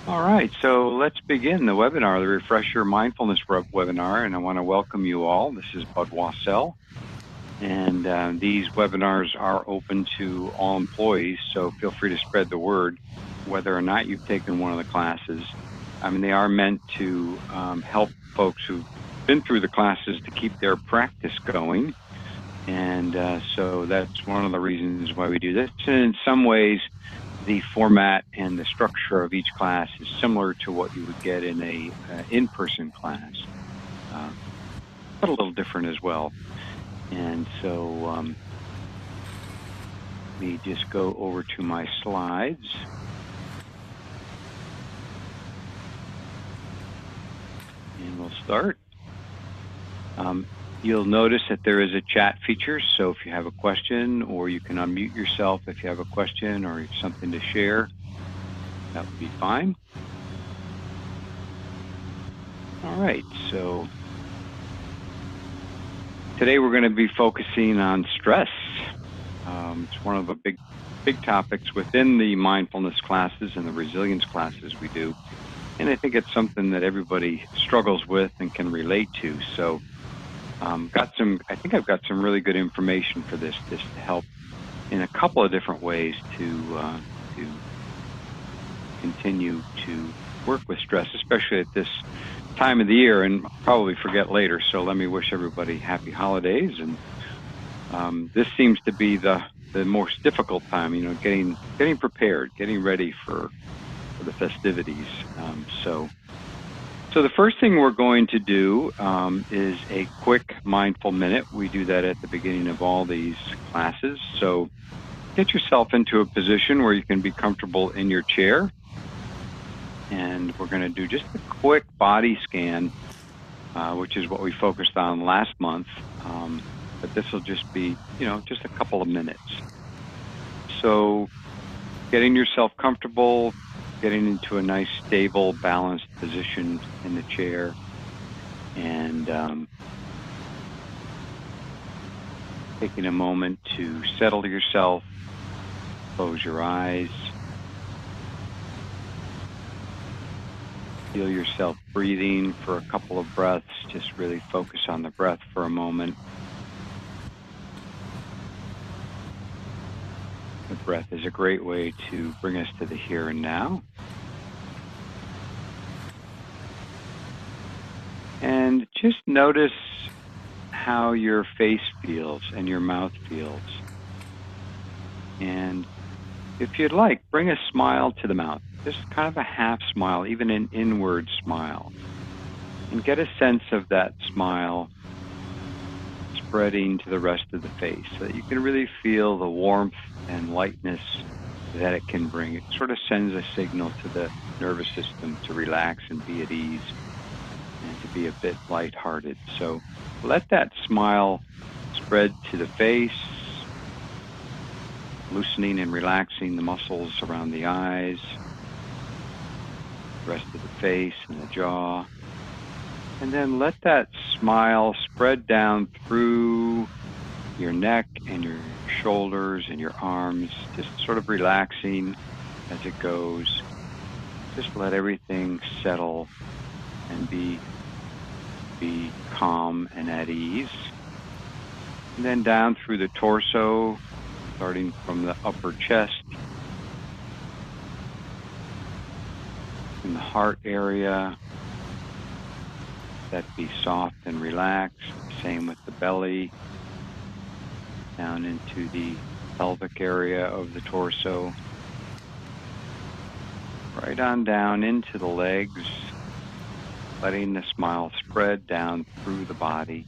All right, so let's begin the webinar, the Refresher Mindfulness webinar, and I want to welcome you all. This is Bud Wassell, and these webinars are open to all employees, so feel free to spread the word, whether or not you've taken one of the classes. I mean, they are meant to help folks who've been through the classes to keep their practice going, and so that's one of the reasons why we do this. And in some ways, the format and the structure of each class is similar to what you would get in a in-person class, but a little different as well. And so let me just go over to my slides. And we'll start. You'll notice that there is a chat feature, so if you have a question, or you can unmute yourself if you have a question or something to share, that would be fine. All right, so today we're going to be focusing on stress. It's one of the big topics within the mindfulness classes and the resilience classes we do, and I think it's something that everybody struggles with and can relate to. So I think I've got some really good information for this to help in a couple of different ways to continue to work with stress, especially at this time of the year, and probably forget later. So let me wish everybody happy holidays. And this seems to be the most difficult time, you know, getting prepared, getting ready for the festivities. So the first thing we're going to do is a quick mindful minute. We do that at the beginning of all these classes. So get yourself into a position where you can be comfortable in your chair. And we're going to do just a quick body scan, which is what we focused on last month. But this will just be, you know, just a couple of minutes. So getting yourself comfortable, getting into a nice, stable, balanced position in the chair, and taking a moment to settle yourself, close your eyes, feel yourself breathing for a couple of breaths. Just really focus on the breath for a moment. The breath is a great way to bring us to the here and now. And just notice how your face feels and your mouth feels. And if you'd like, bring a smile to the mouth, just kind of a half smile, even an inward smile. And get a sense of that smile spreading to the rest of the face so that you can really feel the warmth and lightness that it can bring. It sort of sends a signal to the nervous system to relax and be at ease and to be a bit lighthearted. So let that smile spread to the face, loosening and relaxing the muscles around the eyes, the rest of the face and the jaw. And then let that smile spread down through your neck and your shoulders and your arms, just sort of relaxing as it goes. Just let everything settle and be calm and at ease. And then down through the torso, starting from the upper chest, in the heart area. That be soft and relaxed. Same with the belly, down into the pelvic area of the torso, right on down into the legs, letting the smile spread down through the body,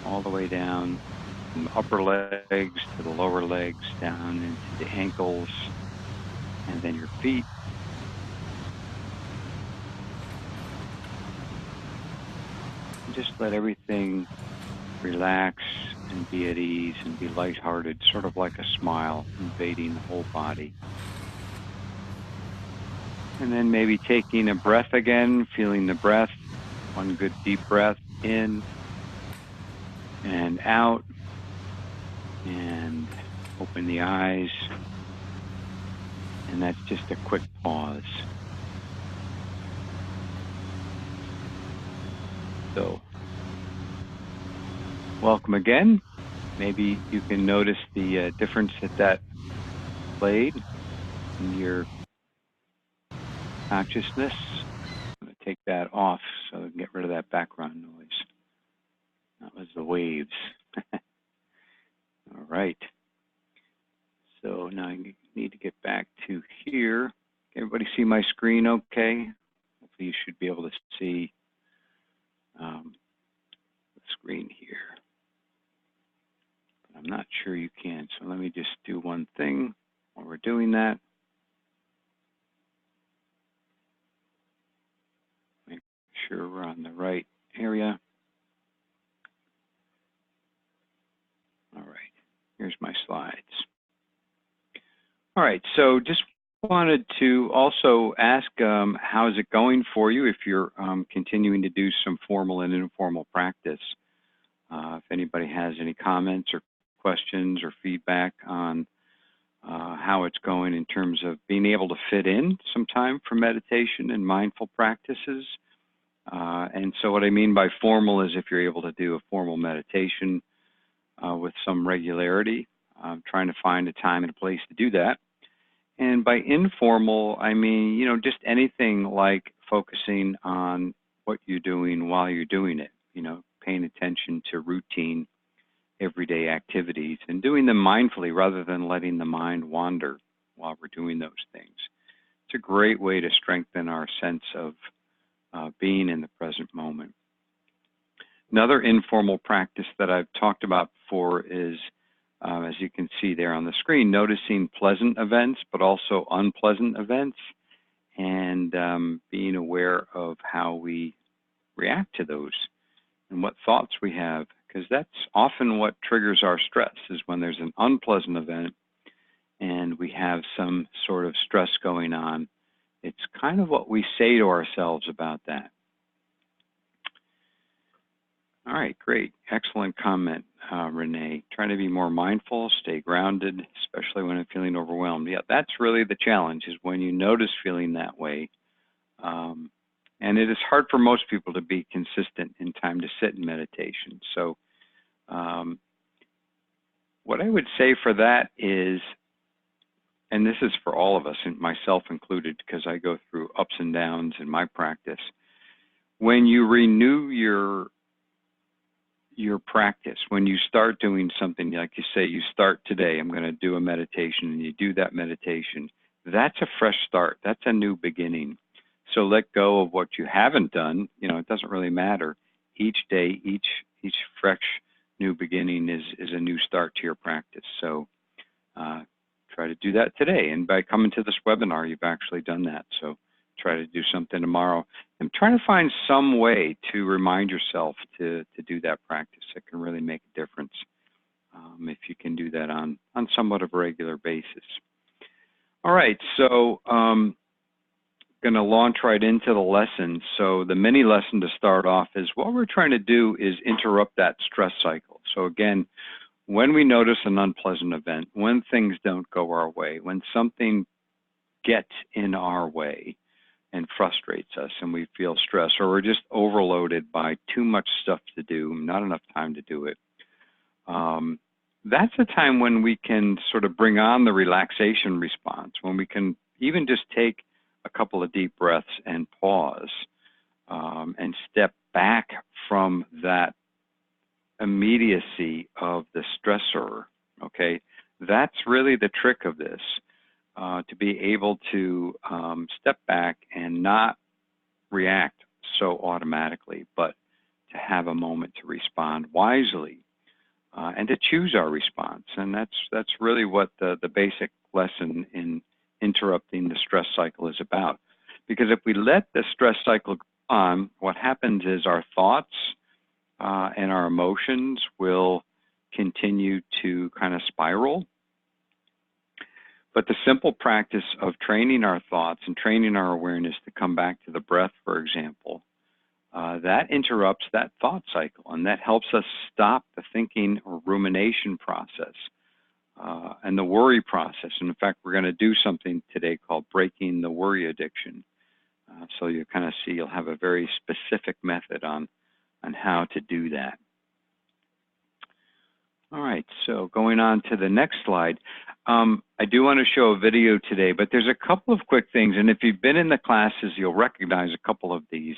all the way down from the upper legs to the lower legs, down into the ankles, and then your feet. Just let everything relax and be at ease and be lighthearted, sort of like a smile invading the whole body. And then maybe taking a breath again, feeling the breath, one good deep breath in and out, and open the eyes And that's just a quick pause. So, welcome again. Maybe you can notice the difference that played in your consciousness. I'm going to take that off so I can get rid of that background noise. That was the waves. All right. So now I need to get back to here. Can everybody see my screen okay? Hopefully you should be able to see the screen here. But I'm not sure you can. So let me just do one thing while we're doing that. Make sure we're on the right area. All right, here's my slides. All right, so just wanted to also ask how is it going for you if you're continuing to do some formal and informal practice. If anybody has any comments or questions or feedback on how it's going in terms of being able to fit in some time for meditation and mindful practices. And so what I mean by formal is if you're able to do a formal meditation with some regularity, trying to find a time and a place to do that. And by informal, I mean, you know, just anything like focusing on what you're doing while you're doing it, you know, paying attention to routine everyday activities and doing them mindfully rather than letting the mind wander while we're doing those things. It's a great way to strengthen our sense of being in the present moment. Another informal practice that I've talked about before is, as you can see there on the screen, noticing pleasant events, but also unpleasant events, and being aware of how we react to those and what thoughts we have, because that's often what triggers our stress, is when there's an unpleasant event and we have some sort of stress going on. It's kind of what we say to ourselves about that. All right, great. Excellent comment, Renee. Trying to be more mindful, stay grounded, especially when I'm feeling overwhelmed. Yeah, that's really the challenge, is when you notice feeling that way. And it is hard for most people to be consistent in time to sit in meditation. So what I would say for that is, and this is for all of us, and myself included, because I go through ups and downs in my practice, when you renew your practice, when you start doing something, like you say, you start today, I'm going to do a meditation, and you do that meditation, that's a fresh start. That's a new beginning. So let go of what you haven't done. You know, it doesn't really matter. Each day, each fresh new beginning is a new start to your practice. So try to do that today. And by coming to this webinar, you've actually done that. So try to do something tomorrow. And try to find some way to remind yourself to do that practice. It can really make a difference if you can do that on somewhat of a regular basis. All right, so going to launch right into the lesson. So the mini lesson to start off is what we're trying to do is interrupt that stress cycle. So again, when we notice an unpleasant event, when things don't go our way, when something gets in our way and frustrates us and we feel stressed, or we're just overloaded by too much stuff to do, not enough time to do it, that's a time when we can sort of bring on the relaxation response, when we can even just take a couple of deep breaths and pause and step back from that immediacy of the stressor, okay? That's really the trick of this, to be able to step back and not react so automatically, but to have a moment to respond wisely and to choose our response. And that's really what the basic lesson in interrupting the stress cycle is about. Because if we let the stress cycle go on, what happens is our thoughts and our emotions will continue to kind of spiral. But the simple practice of training our thoughts and training our awareness to come back to the breath, for example, that interrupts that thought cycle, and that helps us stop the thinking or rumination process. and the worry process. And in fact, we're going to do something today called breaking the worry addiction. So you kind of see you'll have a very specific method on how to do that. All right, so going on to the next slide. I do want to show a video today, but there's a couple of quick things. And if you've been in the classes, you'll recognize a couple of these.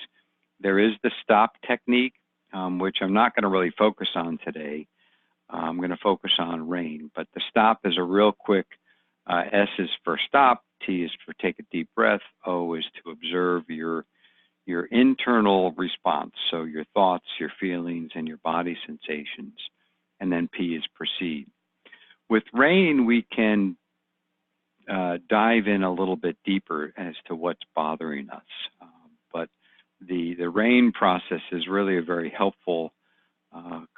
There is the stop technique, which I'm not going to really focus on today. I'm going to focus on RAIN, but the stop is a real quick, S is for stop, T is for take a deep breath, O is to observe your internal response, so your thoughts, your feelings, and your body sensations, and then P is proceed. With RAIN, we can dive in a little bit deeper as to what's bothering us, but the RAIN process is really a very helpful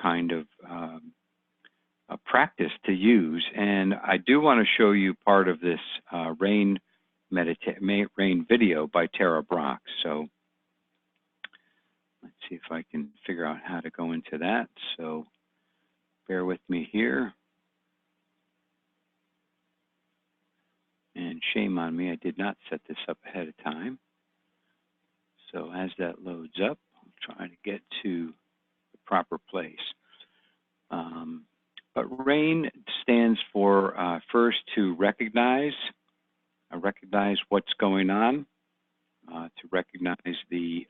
kind of a practice to use, and I do want to show you part of this RAIN video by Tara Brach. So let's see if I can figure out how to go into that. So bear with me here. And shame on me, I did not set this up ahead of time. So as that loads up, I'll try to get to the proper place. But RAIN stands for first to recognize what's going on, to recognize the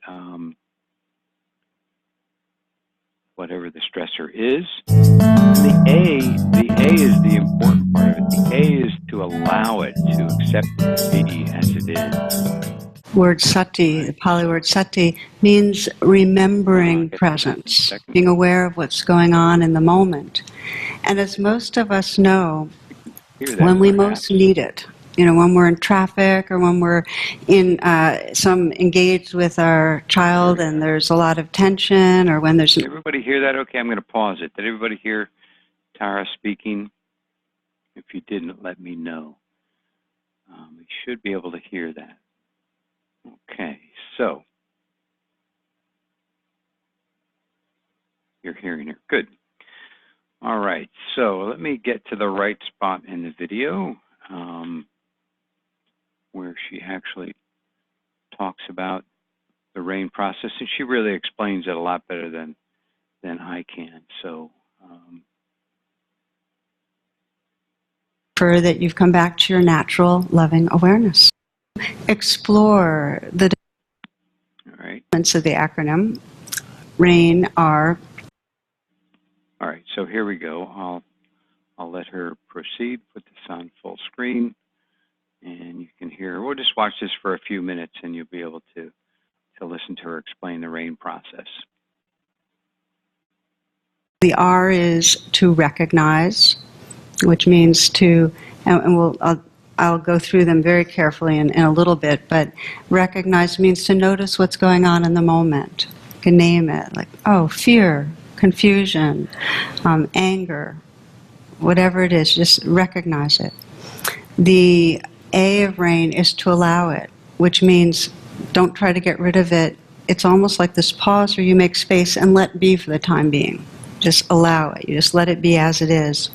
whatever the stressor is. The A is the important part of it. The A is to allow it, to accept it, to be as it is. Word sati, the Pali word sati, means remembering presence, being aware of what's going on in the moment. And as most of us know, when we most need it, when we're in traffic or when we're in engaged with our child and there's a lot of tension, or when there's... Did everybody hear that? Okay, I'm going to pause it. Did everybody hear Tara speaking? If you didn't, let me know. We should be able to hear that. Okay, so you're hearing her. Good. All right, so let me get to the right spot in the video where she actually talks about the RAIN process, and she really explains it a lot better than I can. So that you've come back to your natural loving awareness. Explore the elements of the acronym. RAIN are... All right, so here we go. I'll let her proceed, put this on full screen, and you can hear her. We'll just watch this for a few minutes and you'll be able to listen to her explain the RAIN process. The R is to recognize, which means to, and I'll go through them very carefully in a little bit, but recognize means to notice what's going on in the moment. You can name it, like, oh, fear, confusion, anger, whatever it is, just recognize it. The A of RAIN is to allow it, which means don't try to get rid of it. It's almost like this pause where you make space and let be for the time being. Just allow it. You just let it be as it is.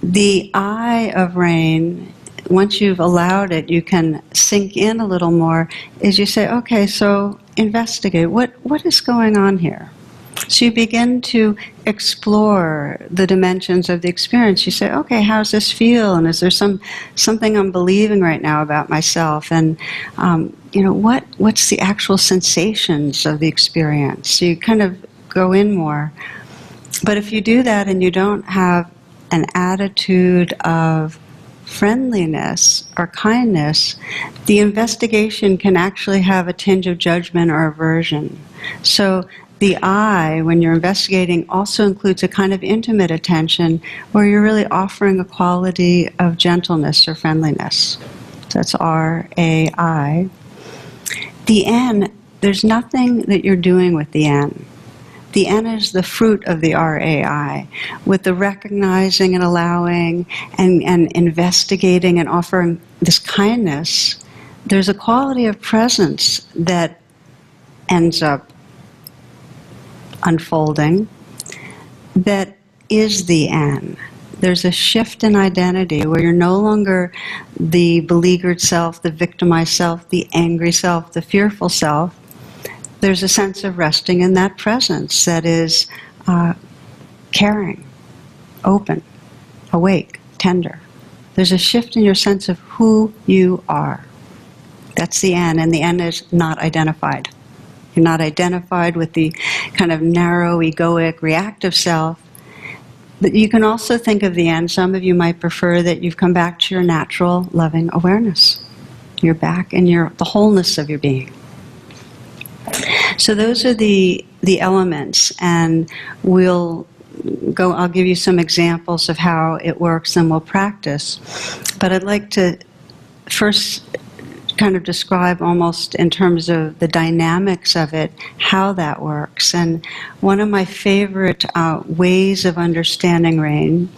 The I of RAIN, once you've allowed it, you can sink in a little more, is you say, okay, so investigate. What is going on here? So you begin to explore the dimensions of the experience. You say, okay, how does this feel? And is there something I'm believing right now about myself? And what's the actual sensations of the experience? So you kind of go in more. But if you do that and you don't have an attitude of friendliness or kindness, the investigation can actually have a tinge of judgment or aversion. So the I, when you're investigating, also includes a kind of intimate attention where you're really offering a quality of gentleness or friendliness. So that's R-A-I. The N, there's nothing that you're doing with the N. The N is the fruit of the R-A-I, with the recognizing and allowing and investigating and offering this kindness. There's a quality of presence that ends up unfolding that is the N. There's a shift in identity where you're no longer the beleaguered self, the victimized self, the angry self, the fearful self. There's a sense of resting in that presence that is caring, open, awake, tender. There's a shift in your sense of who you are. That's the N, and the N is not identified. You're not identified with the kind of narrow, egoic, reactive self. But you can also think of the N, some of you might prefer that you've come back to your natural, loving awareness. You're back in the wholeness of your being. So those are the elements, and I'll give you some examples of how it works, and we'll practice. But I'd like to first kind of describe, almost in terms of the dynamics of it, how that works. And one of my favorite ways of understanding RAIN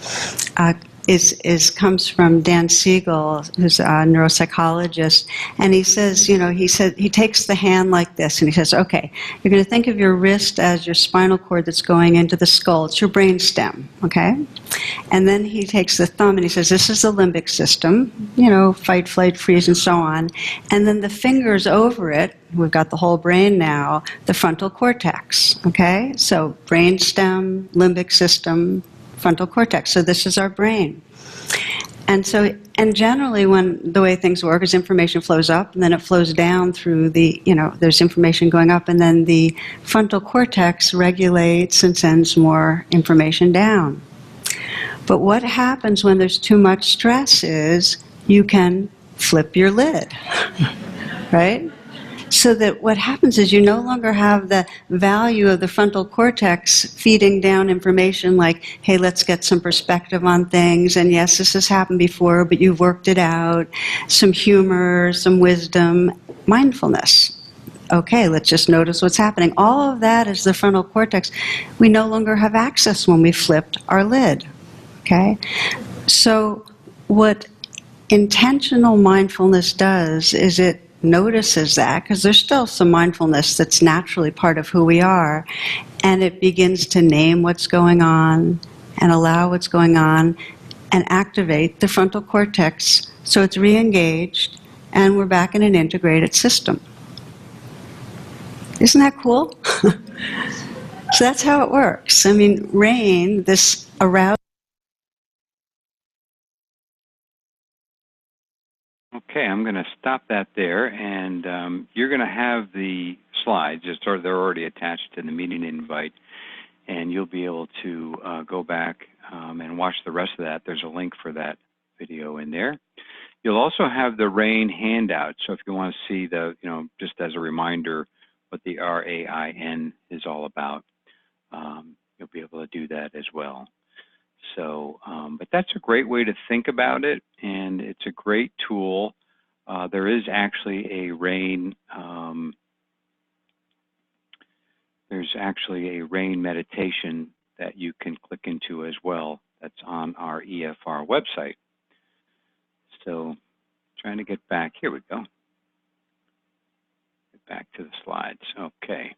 comes from Dan Siegel, who's a neuropsychologist, and he says, he takes the hand like this, and he says, okay, you're going to think of your wrist as your spinal cord that's going into the skull. It's your brain stem, okay? And then he takes the thumb and he says, this is the limbic system, fight, flight, freeze, and so on. And then the fingers over it, we've got the whole brain now, the frontal cortex, okay? So brain stem, limbic system, frontal cortex. So this is our brain. And generally the way things work is information flows up and then it flows down through there's information going up, and then the frontal cortex regulates and sends more information down. But what happens when there's too much stress is you can flip your lid, right? So that what happens is you no longer have the value of the frontal cortex feeding down information like, hey, let's get some perspective on things, and yes, this has happened before, but you've worked it out, some humor, some wisdom, mindfulness. Okay, let's just notice what's happening. All of that is the frontal cortex. We no longer have access when we flipped our lid, okay? So what intentional mindfulness does is it notices that, because there's still some mindfulness that's naturally part of who we are, and it begins to name what's going on and allow what's going on and activate the frontal cortex so it's re-engaged and we're back in an integrated system. Isn't that cool? So that's how it works. I mean, RAIN, this arousal. Okay, I'm going to stop that there, and you're going to have the slides. They're already attached to the meeting invite, and you'll be able to go back and watch the rest of that. There's a link for that video in there. You'll also have the RAIN handout, so if you want to see just as a reminder what the RAIN is all about, you'll be able to do that as well. So, but that's a great way to think about it, and it's a great tool. There is actually a RAIN. There's actually a RAIN meditation that you can click into as well. That's on our EFR website. So, trying to get back. Here we go. Get back to the slides. Okay.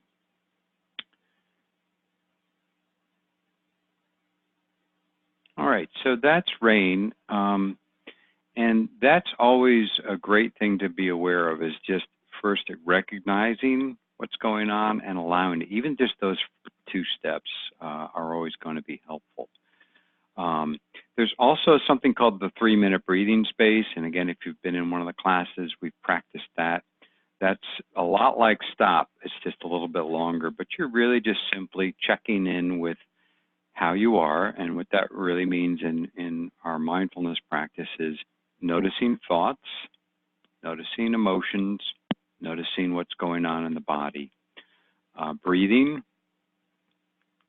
All right, so that's RAIN, and that's always a great thing to be aware of, is just first recognizing what's going on and allowing it. Even just those 2 steps are always going to be helpful. There's also something called the 3-minute breathing space, and again, if you've been in one of the classes, we've practiced that. That's a lot like STOP. It's just a little bit longer, but you're really just simply checking in with how you are, and what that really means in our mindfulness practice is noticing thoughts, noticing emotions, noticing what's going on in the body, breathing,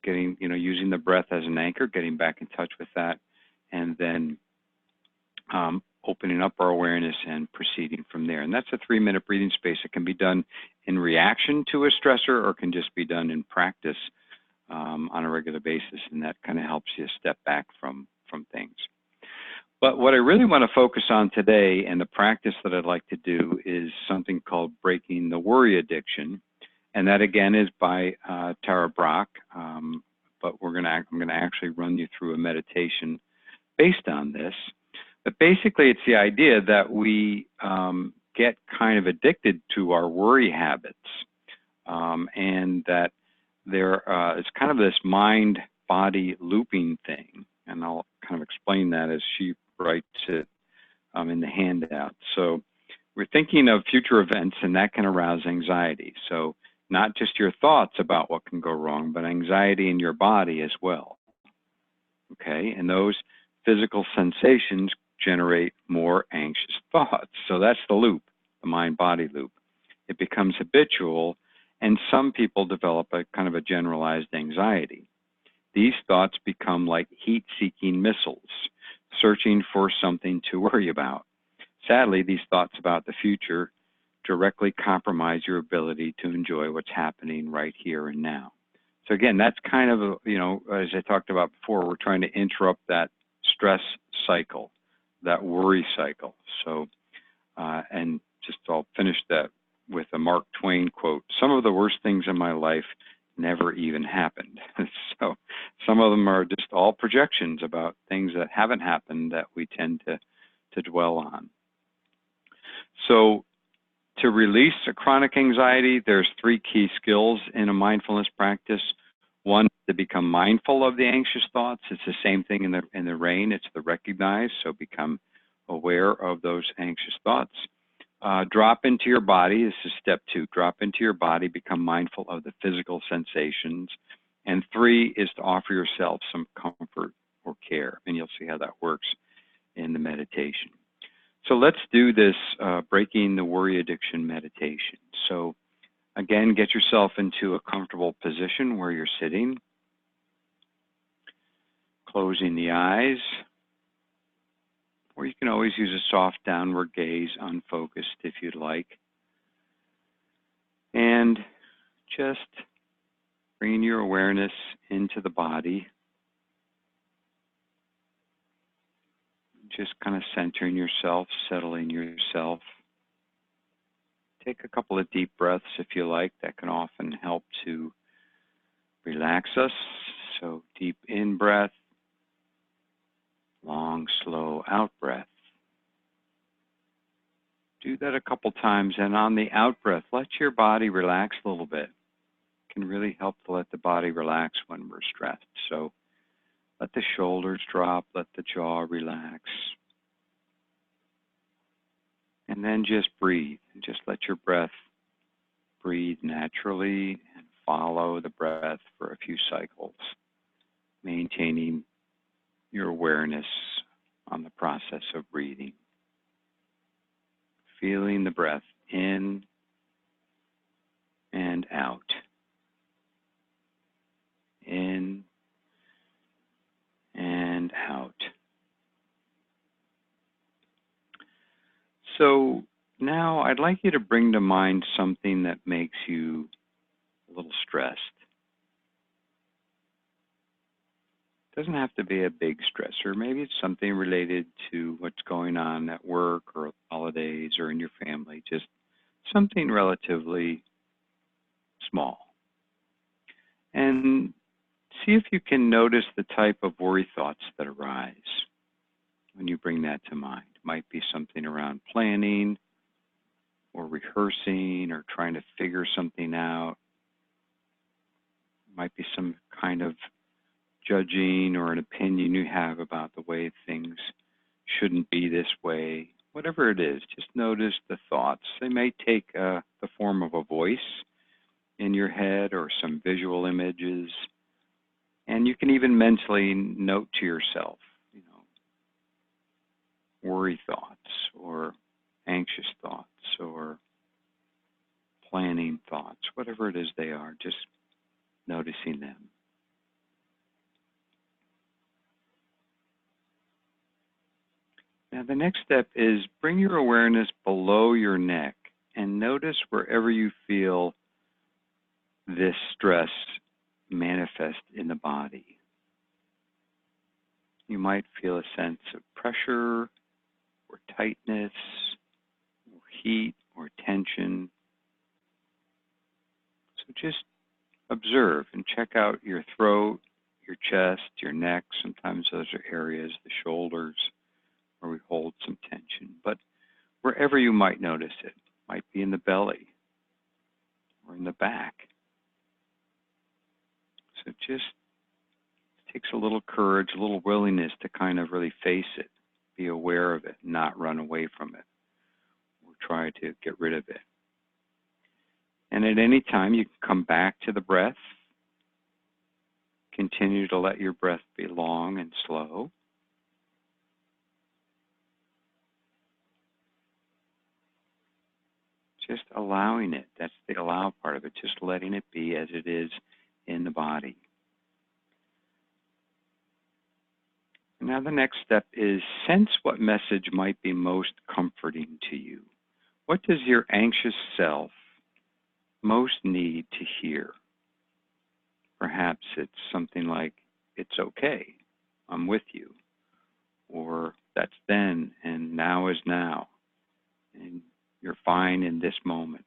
getting, using the breath as an anchor, getting back in touch with that, and then opening up our awareness and proceeding from there. And that's a 3-minute breathing space. It can be done in reaction to a stressor, or can just be done in practice on a regular basis, and that kind of helps you step back from things. But what I really want to focus on today, and the practice that I'd like to do, is something called Breaking the Worry Addiction, and that again is by Tara Brach. But I'm going to actually run you through a meditation based on this. But basically, it's the idea that we get kind of addicted to our worry habits, and that it's kind of this mind-body looping thing. And I'll kind of explain that as she writes it in the handout. So we're thinking of future events, and that can arouse anxiety. So not just your thoughts about what can go wrong, but anxiety in your body as well. Okay, and those physical sensations generate more anxious thoughts. So that's the loop, the mind-body loop. It becomes habitual, and some people develop a kind of a generalized anxiety. These thoughts become like heat-seeking missiles, searching for something to worry about. Sadly, these thoughts about the future directly compromise your ability to enjoy what's happening right here and now. So again, that's kind of, as I talked about before, we're trying to interrupt that stress cycle, that worry cycle. So, and just I'll finish that with a Mark Twain quote. Some of the worst things in my life never even happened. So some of them are just all projections about things that haven't happened that we tend to dwell on. So to release a chronic anxiety, there's 3 key skills in a mindfulness practice. One, to become mindful of the anxious thoughts. It's the same thing in the RAIN. It's the recognize, so become aware of those anxious thoughts. Drop into your body. This is step 2. Drop into your body, become mindful of the physical sensations. And 3 is to offer yourself some comfort or care, and you'll see how that works in the meditation. So let's do this breaking the worry addiction meditation. So again, get yourself into a comfortable position where you're sitting, closing the eyes, or you can always use a soft downward gaze, unfocused if you'd like. And just bringing your awareness into the body. Just kind of centering yourself, settling yourself. Take a couple of deep breaths if you like. That can often help to relax us. So deep in breath, long, slow out breath. Do that a couple times, and on the out breath, let your body relax a little bit. It can really help to let the body relax when we're stressed. So let the shoulders drop, let the jaw relax. And then just breathe. Just let your breath breathe naturally and follow the breath for a few cycles, maintaining your awareness on the process of breathing. Feeling the breath in and out. In and out. So now I'd like you to bring to mind something that makes you a little stressed. It doesn't have to be a big stressor. Maybe it's something related to what's going on at work or holidays or in your family, just something relatively small. And see if you can notice the type of worry thoughts that arise when you bring that to mind. It might be something around planning or rehearsing or trying to figure something out. It might be some kind of judging or an opinion you have about the way things shouldn't be this way. Whatever it is, just notice the thoughts. They may take the form of a voice in your head or some visual images. And you can even mentally note to yourself, worry thoughts or anxious thoughts or planning thoughts, whatever it is they are, just noticing them. Now the next step is bring your awareness below your neck and notice wherever you feel this stress manifest in the body. You might feel a sense of pressure or tightness or heat or tension. So just observe and check out your throat, your chest, your neck. Sometimes those are areas, the shoulders, where we hold some tension. But wherever you might notice it, might be in the belly or in the back. So just takes a little courage, a little willingness to kind of really face it, be aware of it, not run away from it, or try to get rid of it. And at any time, you can come back to the breath. Continue to let your breath be long and slow. Just allowing it. That's the allow part of it, just letting it be as it is in the body. Now the next step is sense what message might be most comforting to you. What does your anxious self most need to hear? Perhaps it's something like, it's okay, I'm with you. Or that's then and now is now. And you're fine in this moment.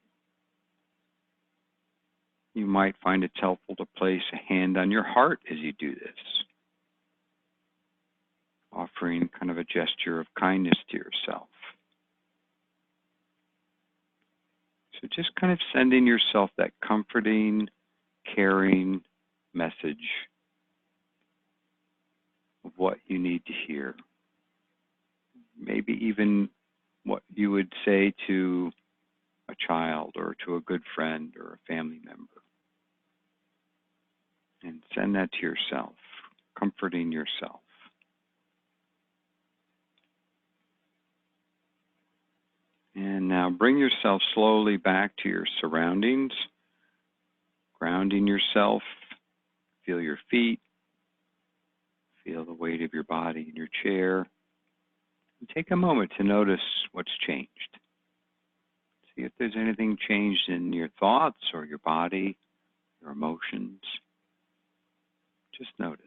You might find it's helpful to place a hand on your heart as you do this, offering kind of a gesture of kindness to yourself. So just kind of sending yourself that comforting, caring message of what you need to hear. Maybe even what you would say to a child or to a good friend or a family member. And send that to yourself, comforting yourself. And now bring yourself slowly back to your surroundings, grounding yourself. Feel your feet, feel the weight of your body in your chair. And take a moment to notice what's changed. See if there's anything changed in your thoughts or your body, your emotions. Just notice.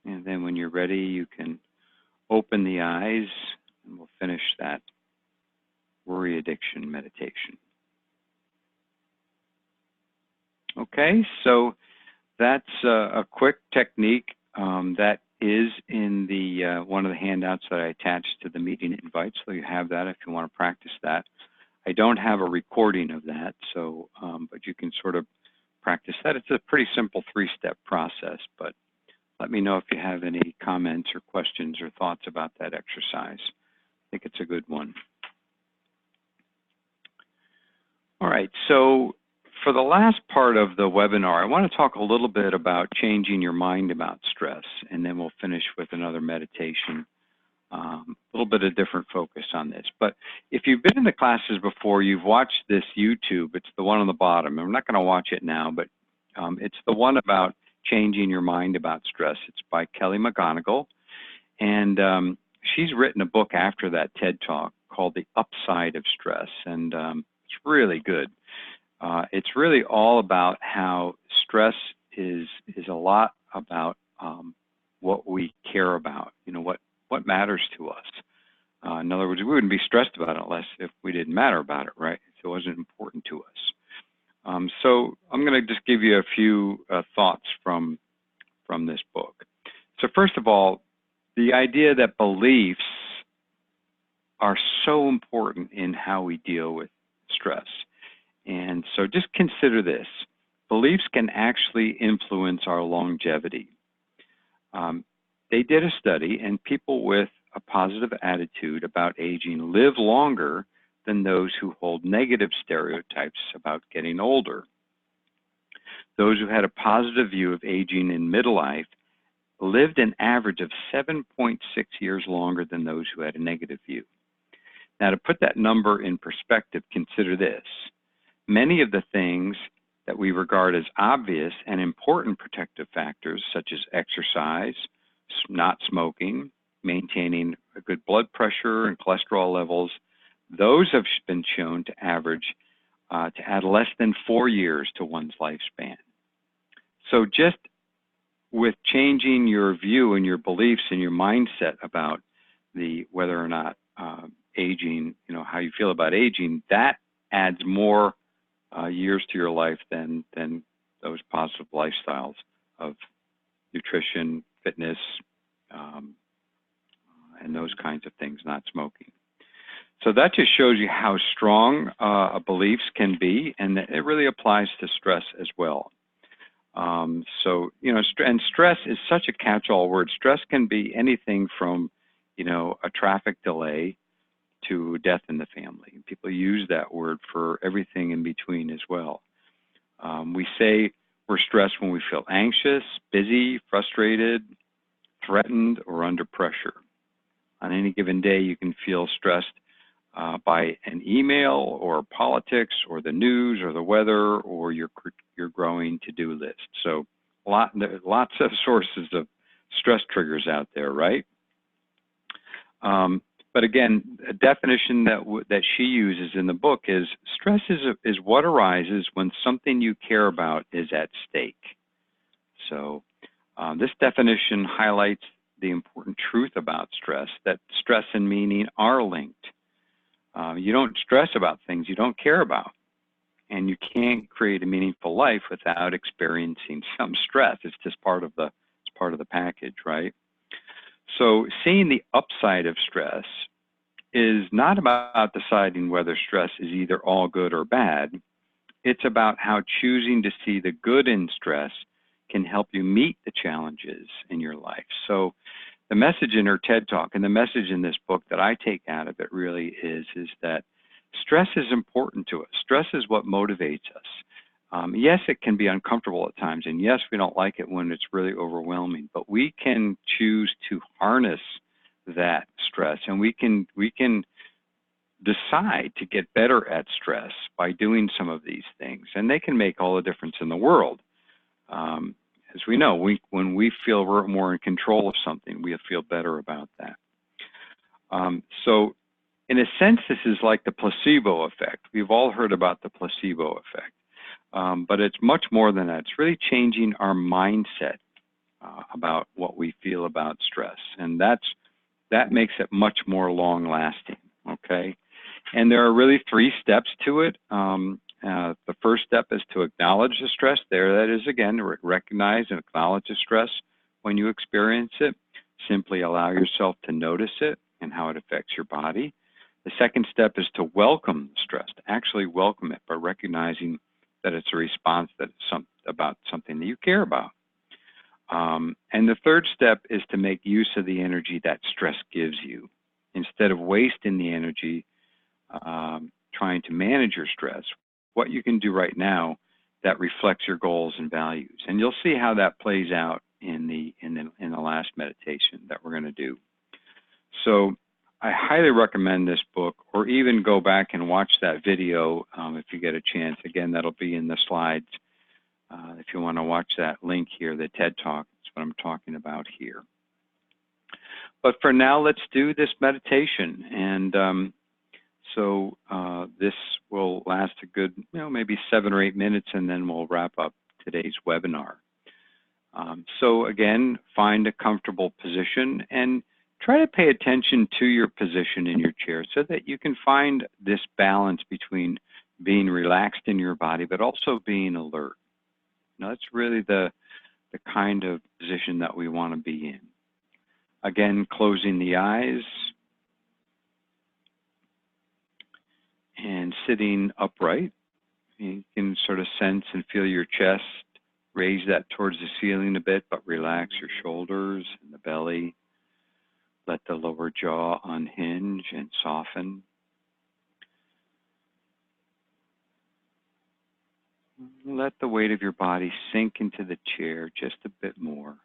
And then when you're ready, you can open the eyes, and we'll finish that worry addiction meditation. Okay, so that's a quick technique that is in the one of the handouts that I attached to the meeting invite, so you have that if you want to practice that. I don't have a recording of that, so but you can sort of practice that. It's a pretty simple three-step process, but let me know if you have any comments or questions or thoughts about that exercise. I think it's a good one. All right, so for the last part of the webinar, I want to talk a little bit about changing your mind about stress, and then we'll finish with another meditation, a little bit of different focus on this. But if you've been in the classes before, you've watched this YouTube. It's the one on the bottom. I'm not going to watch it now, but it's the one about changing your mind about stress. It's by Kelly McGonigal, and she's written a book after that TED Talk called The Upside of Stress, and it's really good. It's really all about how stress is a lot about what we care about, you know, what matters to us. In other words, we wouldn't be stressed about it unless if we didn't matter about it, right? If it wasn't important to us. So I'm going to just give you a few thoughts from this book. So first of all, the idea that beliefs are so important in how we deal with stress. And so just consider this. Beliefs can actually influence our longevity. They did a study, and people with a positive attitude about aging live longer than those who hold negative stereotypes about getting older. Those who had a positive view of aging in middle life lived an average of 7.6 years longer than those who had a negative view. Now, to put that number in perspective, consider this. Many of the things that we regard as obvious and important protective factors, such as exercise, not smoking, maintaining a good blood pressure and cholesterol levels, those have been shown to average, to add less than 4 years to one's lifespan. So just with changing your view and your beliefs and your mindset about whether or not aging, you know, how you feel about aging, that adds more years to your life than those positive lifestyles of nutrition, fitness, um, and those kinds of things, not smoking. So that just shows you how strong beliefs can be, and it really applies to stress as well. So, you know, and stress is such a catch-all word. Stress can be anything from, you know, a traffic delay to death in the family. People use that word for everything in between as well. We say we're stressed when we feel anxious, busy, frustrated, threatened, or under pressure. On any given day, you can feel stressed by an email or politics or the news or the weather or your growing to-do list. So lots of sources of stress triggers out there, right? But again, a definition that she uses in the book is stress is what arises when something you care about is at stake. So this definition highlights the important truth about stress, that stress and meaning are linked. You don't stress about things you don't care about, and you can't create a meaningful life without experiencing some stress. It's just part of the package, right? So seeing the upside of stress is not about deciding whether stress is either all good or bad. It's about how choosing to see the good in stress can help you meet the challenges in your life. So the message in her TED Talk and the message in this book that I take out of it really is that stress is important to us. Stress is what motivates us. Yes, it can be uncomfortable at times, and yes, we don't like it when it's really overwhelming, but we can choose to harness that stress, and we can decide to get better at stress by doing some of these things, and they can make all the difference in the world. As we know, when we feel we're more in control of something, we feel better about that. So in a sense, this is like the placebo effect. We've all heard about the placebo effect, but it's much more than that. It's really changing our mindset about what we feel about stress, and that makes it much more long-lasting, okay? And there are really 3 steps to it. The first step is to acknowledge the stress. There that is again, recognize and acknowledge the stress when you experience it. Simply allow yourself to notice it and how it affects your body. The second step is to welcome stress, to actually welcome it by recognizing that it's a response that's about something that you care about. And the third step is to make use of the energy that stress gives you. Instead of wasting the energy trying to manage your stress, what you can do right now that reflects your goals and values. And you'll see how that plays out in the last meditation that we're going to do. So I highly recommend this book, or even go back and watch that video if you get a chance. Again, that'll be in the slides. If you want to watch that link here, the TED Talk, that's what I'm talking about here. But for now, let's do this meditation. And so this will last a good, maybe 7 or 8 minutes, and then we'll wrap up today's webinar. So again, find a comfortable position and try to pay attention to your position in your chair so that you can find this balance between being relaxed in your body, but also being alert. Now, that's really the kind of position that we want to be in. Again, closing the eyes and sitting upright. You can sort of sense and feel your chest, raise that towards the ceiling a bit, but relax your shoulders and the belly. Let the lower jaw unhinge and soften. Let the weight of your body sink into the chair just a bit more.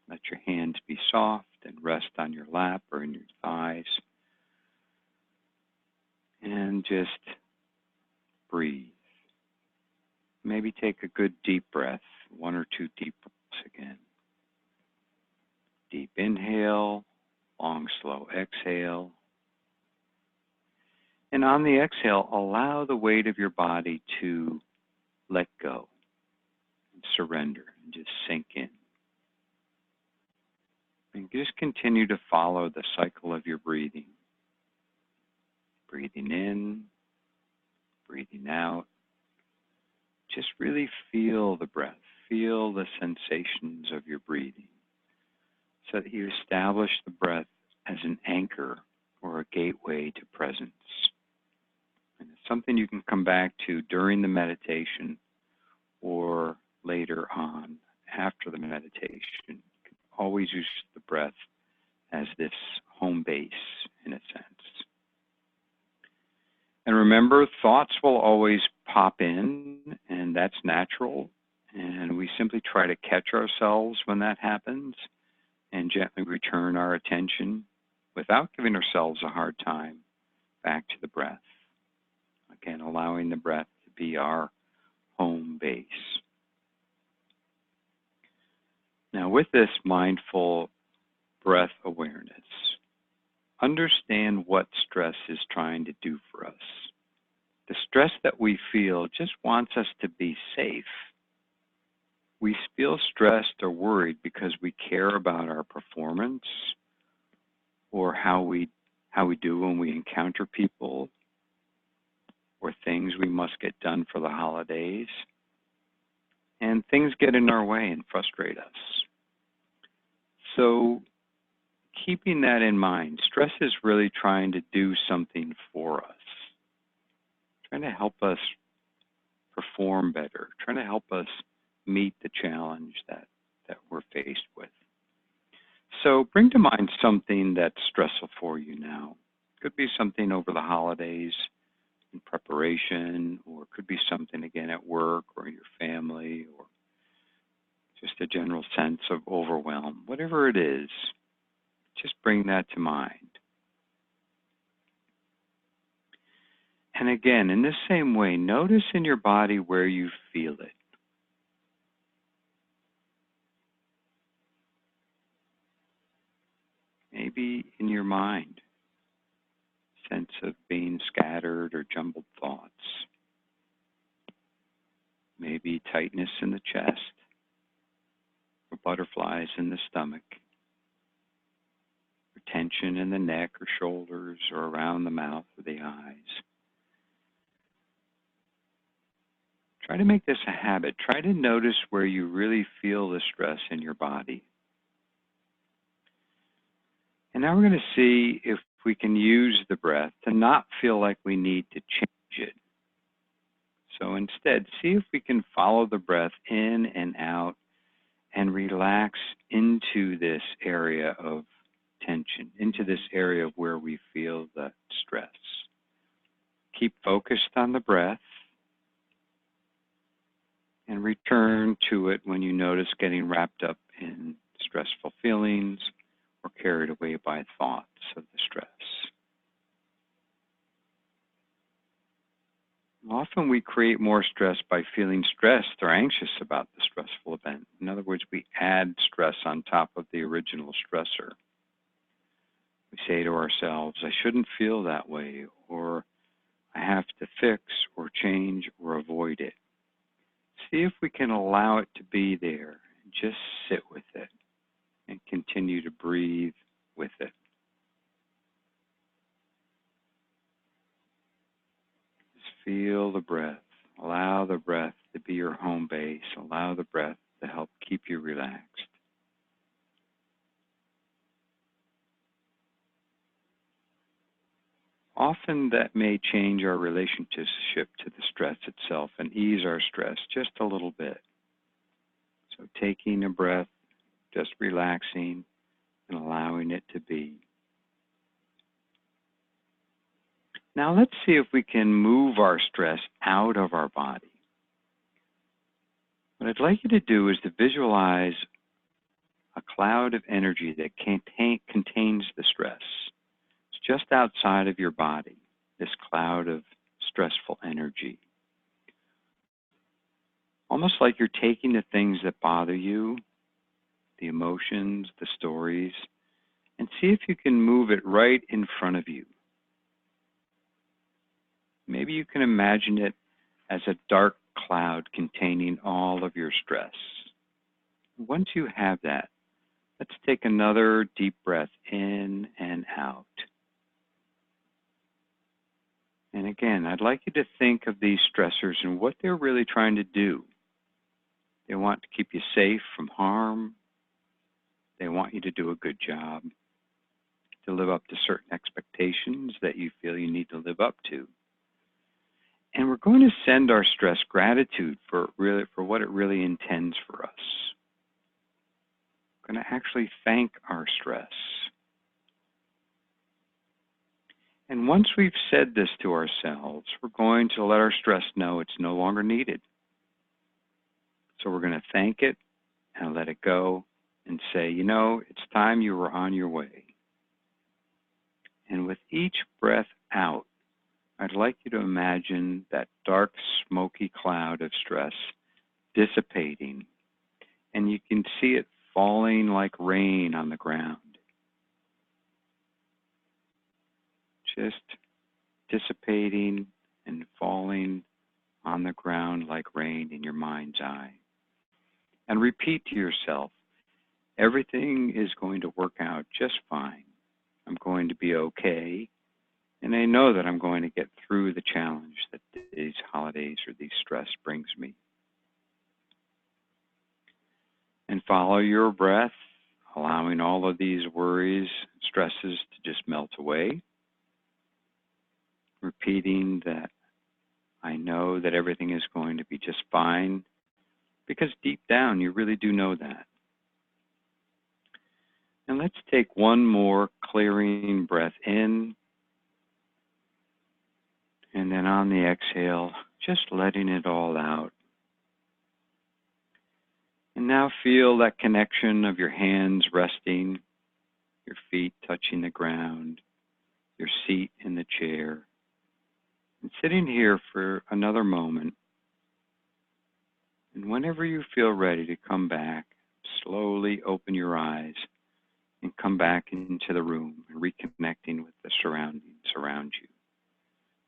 Let your hands be soft and rest on your lap or in your thighs. And just breathe. Maybe take a good deep breath, 1 or 2 deep breaths again. Deep inhale, long, slow exhale. And on the exhale, allow the weight of your body to let go and surrender and just sink in. And just continue to follow the cycle of your breathing. Breathing in, breathing out, just really feel the breath. Feel the sensations of your breathing so that you establish the breath as an anchor or a gateway to presence. And it's something you can come back to during the meditation or later on after the meditation. You can always use the breath as this home base in a sense. And remember, thoughts will always pop in, and that's natural. And we simply try to catch ourselves when that happens and gently return our attention without giving ourselves a hard time back to the breath. Again, allowing the breath to be our home base. Now, with this mindful breath awareness, understand what stress is trying to do for us. The stress that we feel just wants us to be safe. We feel stressed or worried because we care about our performance or how we do when we encounter people or things we must get done for the holidays. And things get in our way and frustrate us. So keeping that in mind, stress is really trying to do something for us, trying to help us perform better, trying to help us meet the challenge that we're faced with. So bring to mind something that's stressful for you now. It could be something over the holidays in preparation, or it could be something again at work or your family, or just a general sense of overwhelm. Whatever it is, just bring that to mind. And again, in this same way, notice in your body where you feel it. Maybe in your mind, sense of being scattered or jumbled thoughts. Maybe tightness in the chest, or butterflies in the stomach, or tension in the neck or shoulders or around the mouth or the eyes. Try to make this a habit. Try to notice where you really feel the stress in your body. And now we're going to see if we can use the breath to not feel like we need to change it. So instead, see if we can follow the breath in and out and relax into this area of tension, into this area of where we feel the stress. Keep focused on the breath and return to it when you notice getting wrapped up in stressful feelings or carried away by thoughts of the stress. Often we create more stress by feeling stressed or anxious about the stressful event. In other words, we add stress on top of the original stressor. We say to ourselves, I shouldn't feel that way, or I have to fix or change or avoid it. See if we can allow it to be there and just sit with it and continue to breathe with it. Just feel the breath. Allow the breath to be your home base. Allow the breath to help keep you relaxed. Often that may change our relationship to the stress itself and ease our stress just a little bit. So taking a breath, just relaxing and allowing it to be. Now let's see if we can move our stress out of our body. What I'd like you to do is to visualize a cloud of energy that contains the stress. It's just outside of your body, this cloud of stressful energy. Almost like you're taking the things that bother you, the emotions, the stories, and see if you can move it right in front of you. Maybe you can imagine it as a dark cloud containing all of your stress. Once you have that, let's take another deep breath in and out. And again, I'd like you to think of these stressors and what they're really trying to do. They want to keep you safe from harm. They want you to do a good job, to live up to certain expectations that you feel you need to live up to. And we're going to send our stress gratitude for what it really intends for us. We're going to actually thank our stress. And once we've said this to ourselves, we're going to let our stress know it's no longer needed. So we're going to thank it and let it go and say, you know, it's time you were on your way. And with each breath out, I'd like you to imagine that dark, smoky cloud of stress dissipating, and you can see it falling like rain on the ground. Just dissipating and falling on the ground like rain in your mind's eye. And repeat to yourself, everything is going to work out just fine. I'm going to be okay. And I know that I'm going to get through the challenge that these holidays or these stress brings me. And follow your breath, allowing all of these worries, stresses to just melt away. Repeating that I know that everything is going to be just fine, because deep down you really do know that. And let's take one more clearing breath in. And then on the exhale, just letting it all out. And now feel that connection of your hands resting, your feet touching the ground, your seat in the chair. And sitting here for another moment. And whenever you feel ready to come back, slowly open your eyes and come back into the room and reconnecting with the surroundings around you.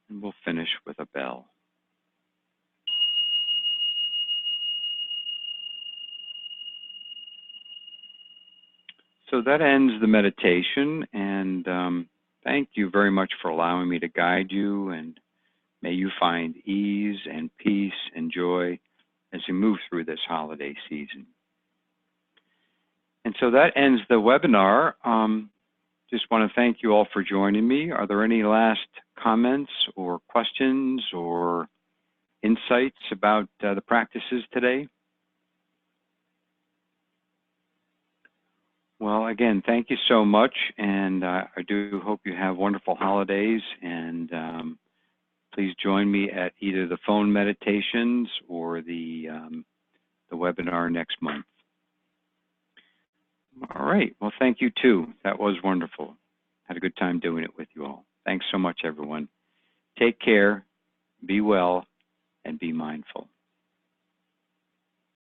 And we'll finish with a bell. So that ends the meditation, and thank you very much for allowing me to guide you, and may you find ease and peace and joy as you move through this holiday season. And so that ends the webinar. Just want to thank you all for joining me. Are there any last comments or questions or insights about the practices today? Well, again, thank you so much, and I do hope you have wonderful holidays, and please join me at either the phone meditations or the webinar next month. All right, well, thank you too. That was wonderful. Had a good time doing it with you all. Thanks so much, everyone. Take care, be well, and be mindful.